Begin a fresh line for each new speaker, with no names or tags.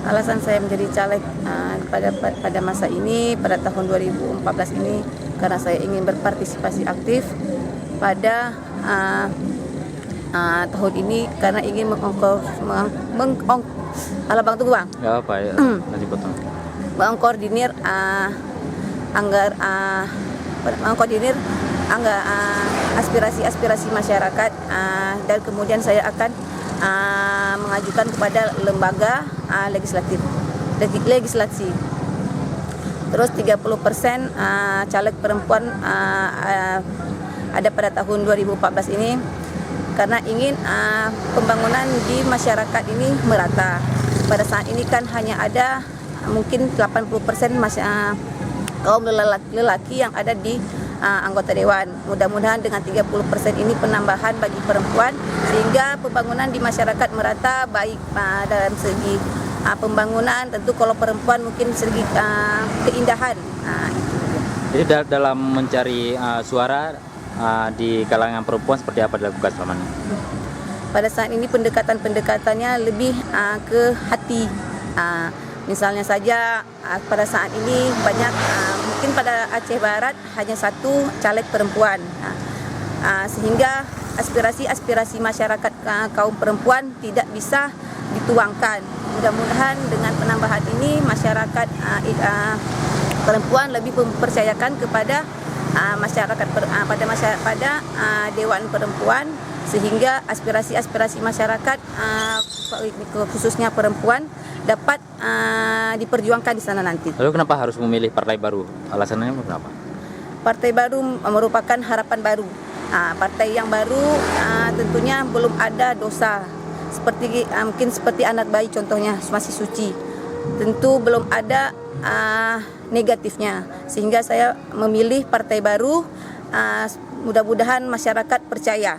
alasan saya menjadi caleg pada masa ini, pada tahun 2014 ini, karena saya ingin berpartisipasi aktif pada tahun ini, karena ingin mengkoordinir aspirasi masyarakat, dan kemudian saya akan mengajukan kepada lembaga legislasi. Terus 30% caleg perempuan ada pada tahun 2014 ini, karena ingin pembangunan di masyarakat ini merata. Pada saat ini kan hanya ada mungkin 80% kaum lelaki yang ada di anggota dewan. Mudah-mudahan dengan 30% ini penambahan bagi perempuan, sehingga pembangunan di masyarakat merata, baik dalam segi pembangunan, tentu kalau perempuan mungkin segi keindahan.
Jadi dalam mencari suara di kalangan perempuan seperti apa dilakukan selama ini?
Pada saat ini pendekatannya lebih ke hati. Misalnya saja pada saat ini banyak, mungkin pada Aceh Barat hanya satu caleg perempuan, sehingga aspirasi masyarakat kaum perempuan tidak bisa dituangkan. Mudah-mudahan dengan penambahan ini masyarakat perempuan lebih mempercayakan kepada masyarakat pada Dewan Perempuan, sehingga aspirasi masyarakat khususnya perempuan dapat diperjuangkan di sana nanti.
Lalu kenapa harus memilih partai baru? Alasannya kenapa?
Partai baru merupakan harapan baru. Partai yang baru tentunya belum ada dosa. Mungkin seperti anak bayi contohnya masih suci. Tentu belum ada negatifnya. Sehingga saya memilih partai baru. Mudah-mudahan masyarakat percaya